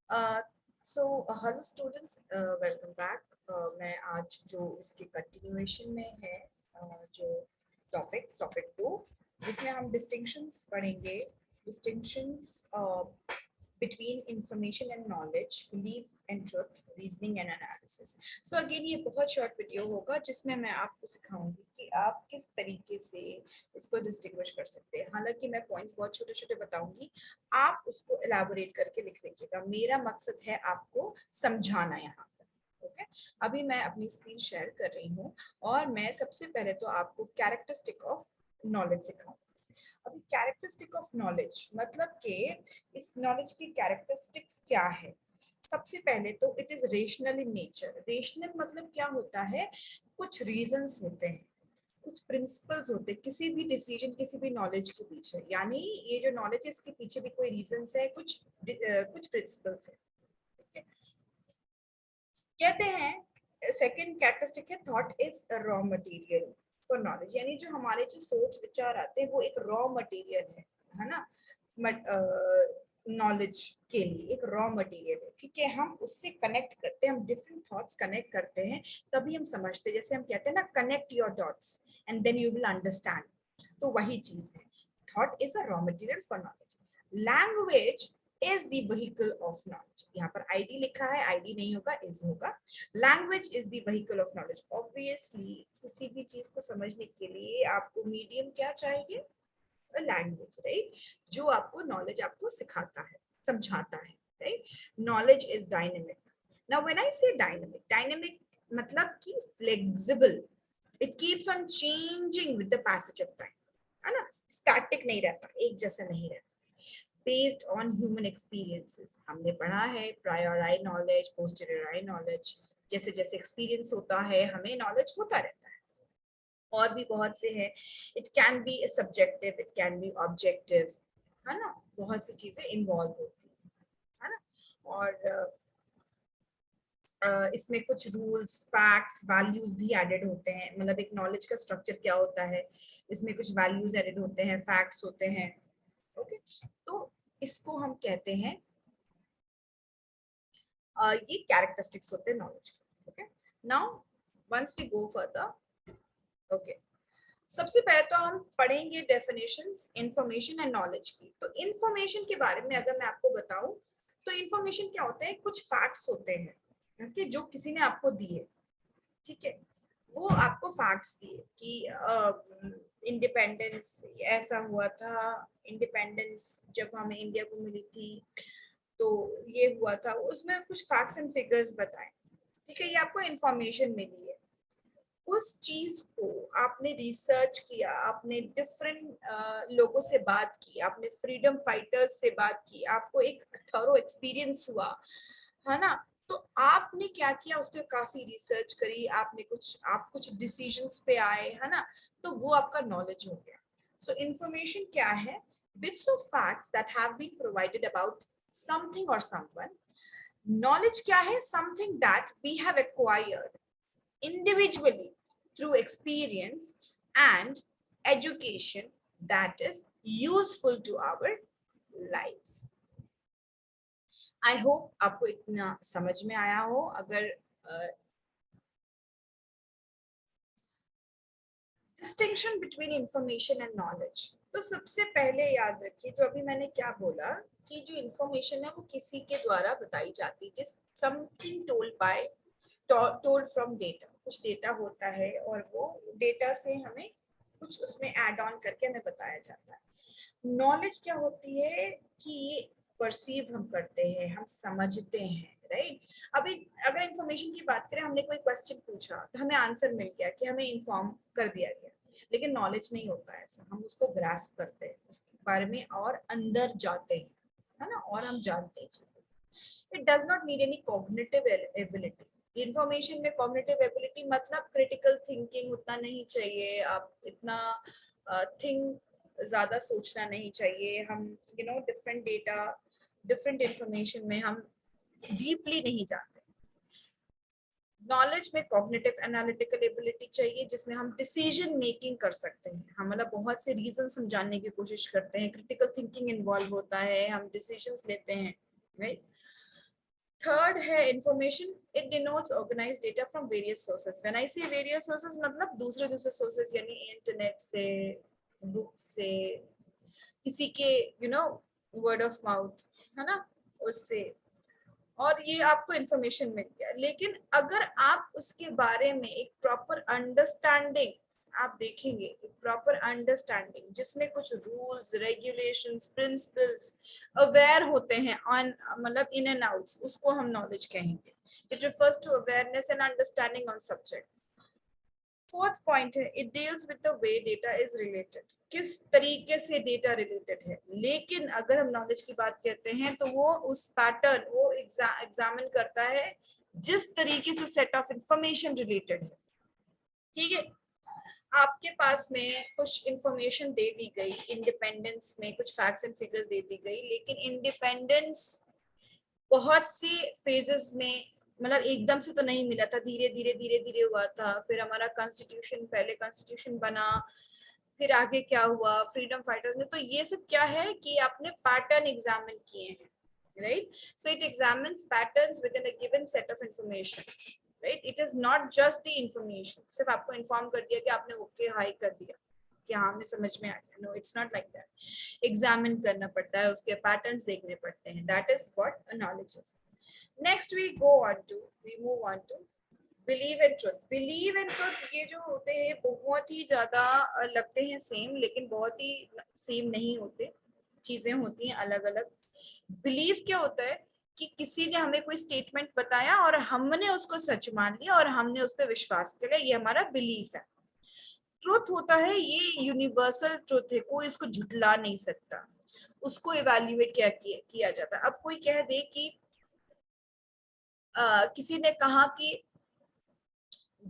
So hello students, welcome back. मैं आज जो इसके कंटिन्यूएशन में है, जो टॉपिक 2, जिसमें हम डिस्टिंक्शंस पढ़ेंगे। Distinctions between information and knowledge, belief and truth, reasoning and analysis. So again ये बहुत शॉर्ट वीडियो होगा जिसमें मैं आपको सिखाऊंगी कि आप किस तरीके से इसको डिस्टिंग्विश कर सकते हैं। हालांकि मैं पॉइंट्स बहुत छोटे छोटे बताऊंगी, आप उसको एलाबोरेट करके लिख लीजिएगा। मेरा मकसद है आपको समझाना यहाँ पर। ओके, अभी मैं अपनी स्क्रीन शेयर कर रही हूँ और मैं सबसे पहले तो आपको कैरेक्टरिस्टिक ऑफ नॉलेज सिखाऊंगी। अभी कैरेक्टरिस्टिक ऑफ नॉलेज मतलब कि इस नॉलेज की कैरेक्टरिस्टिक्स क्या है। सबसे पहले तो it is rational in nature. Rational मतलब क्या होता है, कुछ रीजंस होते हैं, कुछ प्रिंसिपल्स होते हैं किसी भी डिसीजन, किसी भी नॉलेज के पीछे। यानी ये जो नॉलेज है इसके पीछे भी कोई रीजंस है, कुछ प्रिंसिपल्स है। ठीक है, कहते हैं सेकंड कैरेक्टरिस्टिक है thought is raw material for knowledge. यानी जो हमारे जो सोच विचार आते हैं वो एक रॉ मटेरियल है ना, नॉलेज के लिए एक रॉ मटेरियल है। ठीक है, हम उससे कनेक्ट करते हैं, हम डिफरेंट थॉट्स कनेक्ट करते हैं तभी हम समझते हैं। जैसे हम कहते हैं ना, connect your dots and then you will understand. तो वही चीज है, thought is a raw material for knowledge. Language is the vehicle of knowledge. यहाँ पर आईडी लिखा है, आईडी नहीं होगा, इज होगा। Language is the vehicle of knowledge. Obviously किसी भी चीज को समझने के लिए आपको मीडियम क्या चाहिए, लैंग्वेज, राइट, जो आपको नॉलेज आपको सिखाता है, समझाता है, right. Knowledge is dynamic. Now when I से डायनेमिक, डायनेमिक मतलब कि flexible, it keeps on changing with the passage of time, है ना, स्टैटिक नहीं रहता, एक जैसा नहीं रहता। बेस्ड ऑन ह्यूमन एक्सपीरियंसेस, हमने पढ़ा है प्रायोराई नॉलेज, पोस्टीरियराई नॉलेज, जैसे जैसे एक्सपीरियंस होता है हमें नॉलेज होता रहता है। और भी बहुत से हैं, it can be subjective, it can be objective, है ना, बहुत सी चीजें इन्वॉल्व होती है ना। और इसमें कुछ रूल्स, फैक्ट्स, वैल्यूज भी एडेड होते हैं। मतलब एक नॉलेज का स्ट्रक्चर क्या होता है, इसमें कुछ वैल्यूज एडेड होते हैं, फैक्ट्स होते हैं। ओके, तो इसको हम कहते हैं, ये कैरेक्टरिस्टिक्स होते हैं नॉलेज के। Okay, now once we go further, okay, सबसे पहले तो हम पढ़ेंगे डेफिनेशंस इंफॉर्मेशन एंड नॉलेज की। तो इंफॉर्मेशन के बारे में अगर मैं आपको बताऊं तो इंफॉर्मेशन क्या होता है, कुछ फैक्ट्स होते हैं कि जो किसी ने आपको दिए। ठीक है, वो आपको फैक्ट्स दिए कि इंडिपेंडेंस ऐसा हुआ था, इंडिपेंडेंस जब हमें इंडिया को मिली थी तो ये हुआ था, उसमें कुछ फैक्ट्स एंड फिगर्स बताए। ठीक है, ये आपको इंफॉर्मेशन मिली है। उस चीज को आपने रिसर्च किया, आपने डिफरेंट लोगों से बात की, आपने फ्रीडम फाइटर्स से बात की, आपको एक थॉरो एक्सपीरियंस हुआ, है ना। तो आपने क्या किया, उस पर काफी रिसर्च करी, आप कुछ डिसीजंस पे आए, है ना, तो वो आपका नॉलेज हो गया। सो इंफॉर्मेशन क्या है, bits of facts that have been provided about something और समवन। नॉलेज क्या है, something that we have acquired individually through experience and education that is useful to our lives. I hope आपको इतना समझ में आया हो। अगर distinction between information and knowledge, तो सबसे पहले याद रखिए जो अभी मैंने क्या बोला, कि जो इंफॉर्मेशन है वो किसी के द्वारा बताई जाती है, जिस something told by, told from data. कुछ डेटा होता है और वो डेटा से हमें कुछ उसमें ऐड ऑन करके हमें बताया जाता है। नॉलेज क्या होती है कि परसीव हम करते हैं, हम समझते हैं, राइट। अभी अगर इंफॉर्मेशन की बात करें, हमने कोई क्वेश्चन पूछा तो हमें आंसर मिल गया, कि हमें इन्फॉर्म कर दिया गया। लेकिन नॉलेज नहीं होता ऐसा, हम उसको ग्रास्प करते हैं, उसके बारे में और अंदर जाते हैं, है ना, और हम जानते हैं चीजें। It does not need any cognitive ability. Information में कॉग्निटिव एबिलिटी मतलब क्रिटिकल थिंकिंग उतना नहीं चाहिए, आप इतना थिंक ज्यादा सोचना नहीं चाहिए। हम डिफरेंट डेटा, डिफरेंट इंफॉर्मेशन में हम डीपली नहीं जाते। नॉलेज में कॉग्निटिव एनालिटिकल एबिलिटी चाहिए, जिसमें हम डिसीजन मेकिंग कर सकते हैं। हम मतलब बहुत से रीजन हम जानने की कोशिश करते हैं, क्रिटिकल थिंकिंग इन्वॉल्व होता है, हम डिसीजंस लेते हैं, राइट। थर्ड है information, it denotes organised data from various sources. When I say various sources मतलब दूसरे दूसरे सोर्सेज, यानी इंटरनेट से, बुक से, किसी के वर्ड ऑफ माउथ, है ना, उससे, और ये आपको इंफॉर्मेशन मिल गया। लेकिन अगर आप उसके बारे में एक प्रॉपर अंडरस्टैंडिंग आप देखेंगे, प्रॉपर अंडरस्टैंडिंग जिसमें कुछ रूल्स, रेगुलेशंस, प्रिंसिपल्स अवेयर होते हैं ऑन, मतलब इन एंड आउट्स, उसको हम नॉलेज कहेंगे। It refers to awareness and understanding on subject. Fourth point है, it deals with the way data is related, किस तरीके से डेटा रिलेटेड है। लेकिन अगर हम नॉलेज की बात करते हैं तो वो उस पैटर्न, वो एग्जामिन करता है जिस तरीके से सेट ऑफ इंफॉर्मेशन रिलेटेड है। ठीक है, आपके पास में कुछ इंफॉर्मेशन दे दी गई, इंडिपेंडेंस में कुछ फैक्ट्स एंड फिगर्स दे दी गई, लेकिन इंडिपेंडेंस बहुत सी फेजेस में, मतलब एकदम से तो नहीं मिला था, धीरे धीरे धीरे धीरे हुआ था। फिर हमारा कॉन्स्टिट्यूशन, पहले कॉन्स्टिट्यूशन बना, फिर आगे क्या हुआ, फ्रीडम फाइटर्स ने। तो ये सब क्या है कि आपने पैटर्न एग्जामिन किए हैं, right? So it examines patterns with in a given set of information, right? It is not just the information, सिर्फ आपको इन्फॉर्म कर दिया कि आपने ओके हाई कर दिया कि हाँ हमें समझ में आ गया। No, it's not like that. Examine करना पड़ता है, उसके पैटर्न्स देखने पड़ते हैं। That is what a knowledge is. Next we move on to believe and truth. Believe and truth ये जो होते हैं बहुत ही ज्यादा लगते हैं सेम, लेकिन बहुत ही सेम नहीं होते, चीजें होती हैं अलग अलग। बिलीव क्या होता है कि किसी ने हमें कोई स्टेटमेंट बताया और हमने उसको सच मान लिया और हमने उस पर विश्वास किया, ये हमारा बिलीफ है। ट्रुथ होता है, ये यूनिवर्सल ट्रुथ है, कोई इसको झुटला नहीं सकता, उसको इवैल्यूएट किया जाता है। अब कोई कह दे कि किसी ने कहा कि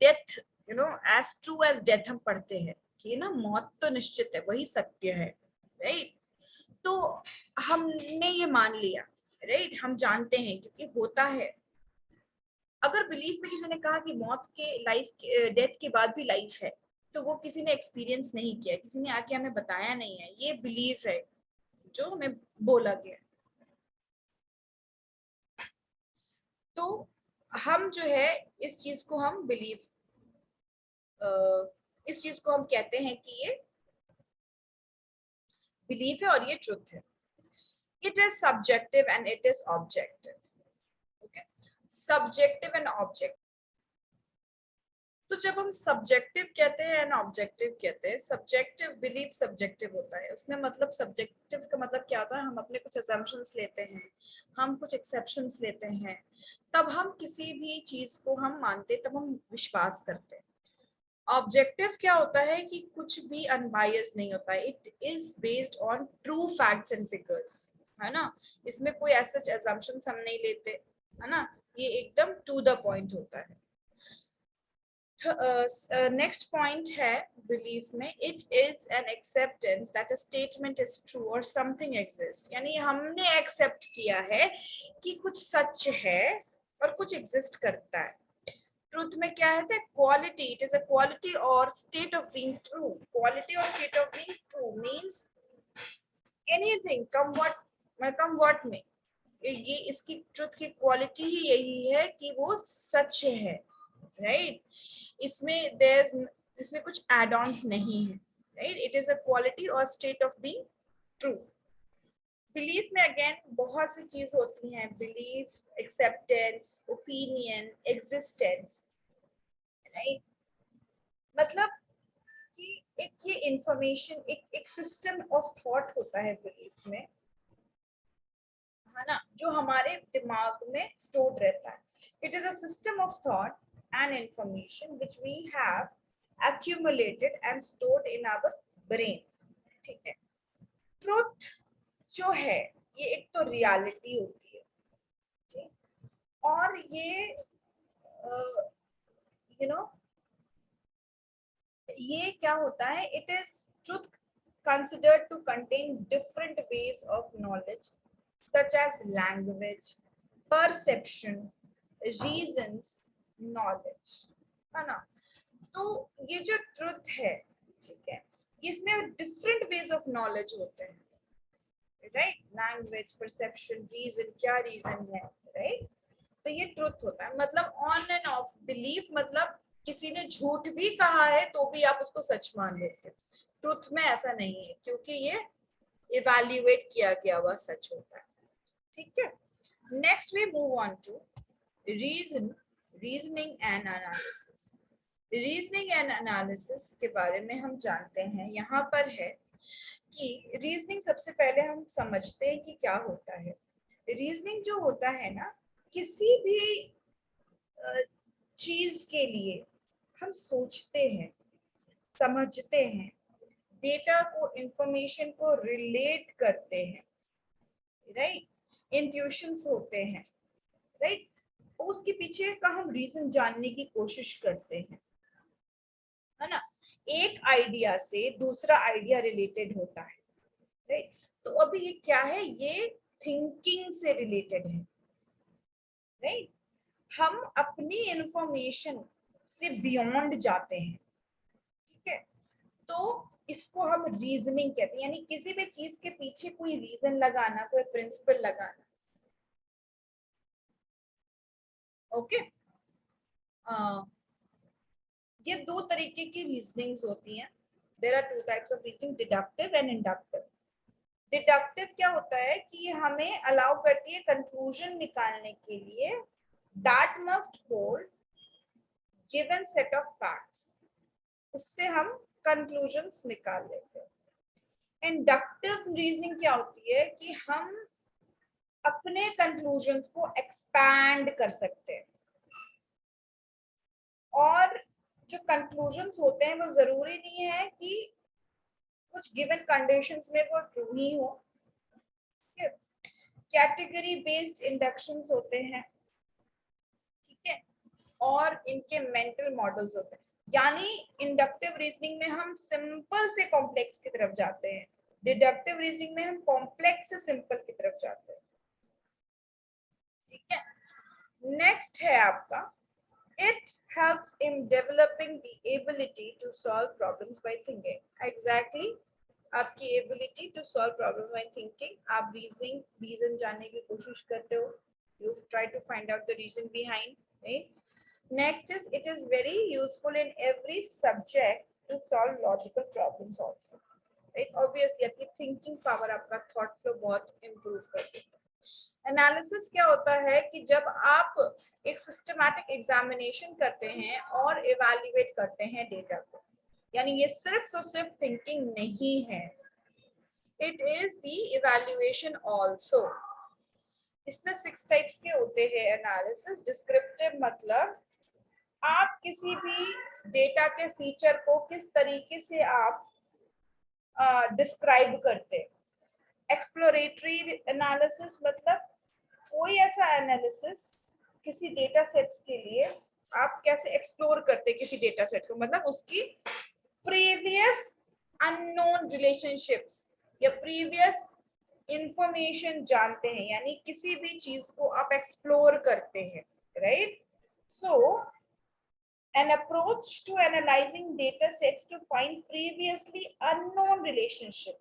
death, as true as death, हम पढ़ते हैं कि ना मौत तो निश्चित है, वही सत्य है, राइट? तो हमने ये मान लिया, राइट? हम जानते हैं क्योंकि होता है। अगर बिलीफ में किसी ने कहा कि मौत के, लाइफ के, डेथ के बाद भी लाइफ है, तो वो किसी ने एक्सपीरियंस नहीं किया, किसी ने आके हमें बताया नहीं है, ये बिलीफ है जो हमें बोला गया। तो हम जो है इस चीज को हम बिलीव, इस चीज को हम कहते हैं कि ये बिलीफ है और ये ट्रुथ है। It is subjective and it is objective. Okay, subjective and objective. तो जब हम सब्जेक्टिव कहते हैं एंड ऑब्जेक्टिव कहते हैं, सब्जेक्टिव बिलीफ सब्जेक्टिव होता है, उसमें मतलब सब्जेक्टिव का मतलब क्या होता है, हम अपने कुछ असम्पशंस लेते हैं, हम कुछ एक्सेप्शंस लेते हैं, तब हम किसी भी चीज को हम मानते, तब हम विश्वास करते हैं। ऑब्जेक्टिव क्या होता है कि कुछ भी अनबायस्ड नहीं होता है, it is based on true facts and figures, है ना? इसमें कोई ऐसे असम्पशंस हम नहीं लेते, है ना? ये एकदम टू द पॉइंट होता है। नेक्स्ट पॉइंट है बिलीफ में, it is an acceptance that a statement is true और समथिंग एग्जिस्ट, यानी हमने एक्सेप्ट किया है कि कुछ सच है और कुछ एग्जिस्ट करता है। ट्रूथ में क्या है, quality, it is a quality और state of being true. Quality और state of being true means anything, come what may, ये इसकी ट्रुथ की क्वालिटी ही यही है कि वो सच है, राइट? इसमें इसमें कुछ एड ऑन्स नहीं है, right? It is a quality और state of being true. Belief में अगेन बहुत सी चीज होती हैं, belief, acceptance, opinion, existence, right? मतलब कि एक ये इंफॉर्मेशन, एक सिस्टम ऑफ थॉट होता है बिलीफ में, है ना, जो हमारे दिमाग में स्टोर रहता है। It is a system of thought and information which we have accumulated and stored in our brain। ठीक है, ट्रुथ जो है ये एक तो रियलिटी होती है, ठीक? और ये यू नो ये क्या होता है, it is truth considered to contain different ways of knowledge such as language, perception, reasons, knowledge, है ना? तो ये जो ट्रुथ है, ठीक है, इसमें डिफरेंट वेज ऑफ नॉलेज होते हैं, राइट? लैंग्वेज, परसेप्शन, रीजन, क्या रीजन है, राइट? तो ये ट्रुथ होता है, मतलब ऑन एंड ऑफ बिलीफ, मतलब किसी ने झूठ भी कहा है तो भी आप उसको सच मान लेते हो। ट्रुथ में ऐसा नहीं है, क्योंकि ये इवैल्यूएट किया गया हुआ सच होता है। ठीक है, next we move on to reasoning and analysis. Reasoning and analysis के बारे में हम जानते हैं। यहाँ पर है कि रीजनिंग सबसे पहले हम समझते हैं कि क्या होता है। रीजनिंग जो होता है ना, किसी भी चीज के लिए हम सोचते हैं, समझते हैं, डेटा को, इंफॉर्मेशन को रिलेट करते हैं, राइट, इंट्यूशंस होते हैं, राइट, तो उसके पीछे का हम रीजन जानने की कोशिश करते हैं, है ना। एक आइडिया से दूसरा आइडिया रिलेटेड होता है, राइट। तो अभी ये क्या है, ये थिंकिंग से रिलेटेड है, राइट। हम अपनी इंफॉर्मेशन से बियॉन्ड जाते हैं, ठीक है। तो इसको हम रीजनिंग कहते हैं, यानी किसी भी चीज के पीछे कोई रीजन लगाना, कोई प्रिंसिपल लगाना। ओके, ये दो तरीके की रीजनिंग्स होती हैं। There are two types of reasoning, deductive and inductive. Deductive क्या होता है कि हमें अलाउ करती है कंक्लूजन निकालने के लिए, that must hold given set of facts, उससे हम कंक्लूजन्स निकाल लेते हैं। इंडक्टिव रीजनिंग क्या होती है कि हम अपने कंक्लूजन्स को एक्सपैंड कर सकते हैं, और जो कंक्लूजन्स होते हैं वो जरूरी नहीं है कि कुछ गिवन कंडीशंस में वो ट्रू ही हो। कैटेगरी बेस्ड इंडक्शंस होते हैं, ठीक है, और इनके मेंटल मॉडल्स होते हैं। यानी इंडक्टिव रीजनिंग में हम सिंपल से कॉम्प्लेक्स की तरफ जाते हैं, डिडक्टिव रीजनिंग में हम कॉम्प्लेक्स से सिंपल की तरफ जाते हैं, ठीक है। नेक्स्ट है आपका, it helps in developing the ability to solve problems by thinking. Exactly, आपकी ability to solve problems by thinking, आप reason जानने की कोशिश करते हो, you try to find out the reason behind, right? Next is, it is very useful in every subject to solve logical problems also, right? Obviously आपकी thinking power, आपका thought flow बहुत improve कर देता है। एनालिसिस क्या होता है कि जब आप एक सिस्टमैटिक एग्जामिनेशन करते हैं और इवैल्यूएट करते हैं डेटा को, यानी ये सिर्फ थिंकिंग नहीं है, it is the evaluation also. इसमें 6 टाइप्स के होते हैं एनालिसिस। डिस्क्रिप्टिव मतलब आप किसी भी डेटा के फीचर को किस तरीके से आप डिस्क्राइब करते हैं। एक्सप्लोरेटरी एनालिसिस मतलब कोई ऐसा एनालिसिस किसी डेटा सेट्स के लिए आप कैसे एक्सप्लोर करते हैं किसी डेटा सेट को, मतलब उसकी प्रीवियस अननोन रिलेशनशिप्स या प्रीवियस इंफॉर्मेशन जानते हैं, यानी किसी भी चीज को आप एक्सप्लोर करते हैं, right. So an approach to analyzing data sets to find previously unknown relationship,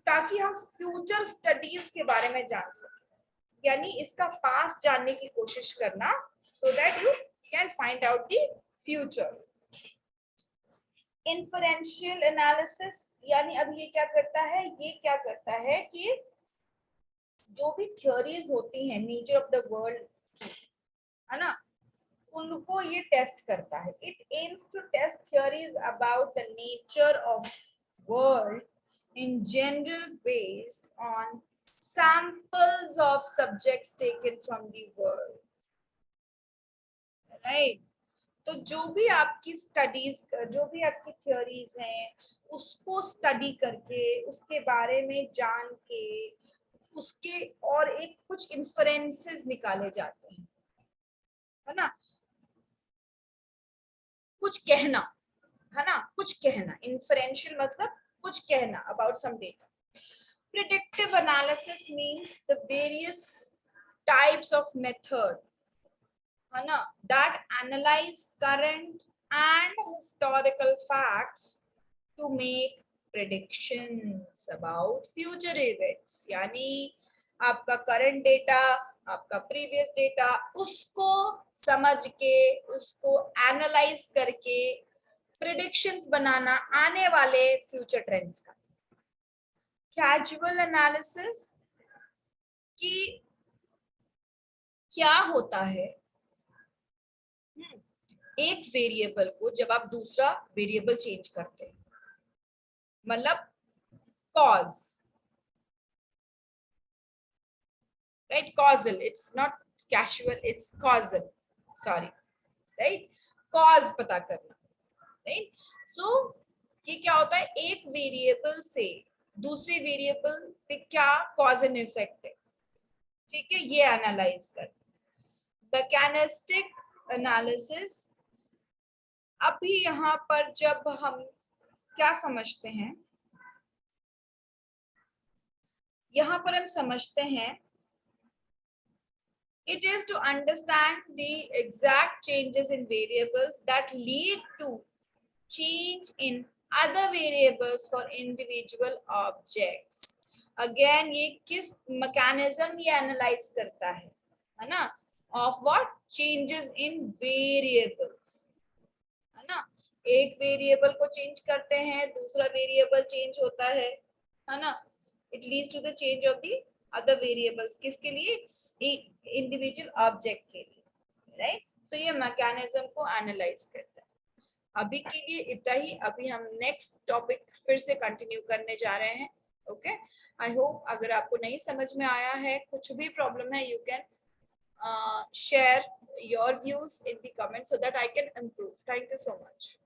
ताकि हम फ्यूचर स्टडीज के बारे में जान सकें, यानी इसका पास जानने की कोशिश करना, so that you can find out the future. Inferential analysis, यानी अब ये क्या करता है, ये क्या करता है कि जो भी थ्योरीज होती हैं नेचर ऑफ द वर्ल्ड की, है ना, उनको ये टेस्ट करता है। It aims to test theories about the nature of world in general based on samples of subjects taken from the world, right? तो जो भी आपकी स्टडीज, जो भी आपकी थ्योरीज हैं, उसको स्टडी करके, उसके बारे में जान के, उसके और एक कुछ इन्फरेंसेस निकाले जाते हैं, है ना, कुछ कहना, है ना, कुछ कहना। इन्फरेंशियल मतलब कुछ कहना about some data. Predictive analysis means the various types of method, है ना, that analyze current and historical facts to make predictions about future events, यानी आपका करंट डेटा, आपका प्रीवियस डेटा, उसको समझ के, उसको एनालाइज करके प्रिडिक्शंस बनाना आने वाले फ्यूचर ट्रेंड्स का। कैजुअल एनालिसिस कि क्या होता है एक वेरिएबल को जब आप दूसरा वेरिएबल चेंज करते हैं, मतलब cause, right, causal, it's not casual, it's causal, sorry, right, cause पता करना, राइट। सो ये क्या होता है, एक वेरिएबल से दूसरे वेरिएबल पे क्या कॉज एंड इफेक्ट है, ठीक है, ये एनालाइज कर। मैकेनिस्टिक एनालिसिस, अभी यहाँ पर जब हम क्या समझते हैं, यहाँ पर हम समझते हैं it is to understand the exact changes in variables that lead to change in other variables for individual objects. Again, ये किस mechanism ये analyze करता है ना, of what changes in variables, है ना। एक वेरिएबल को चेंज करते हैं, दूसरा वेरिएबल चेंज होता है ना, it leads to the change of the other variables, किसके लिए, इंडिविजुअल ऑब्जेक्ट के लिए, राइट। सो ये मैकेनिज्म को एनालाइज करता है। अभी के लिए इतना ही, अभी हम नेक्स्ट टॉपिक फिर से कंटिन्यू करने जा रहे हैं। ओके, आई होप अगर आपको नहीं समझ में आया है, कुछ भी प्रॉब्लम है, you can share your views in the comments so that I can improve. Thank you so much.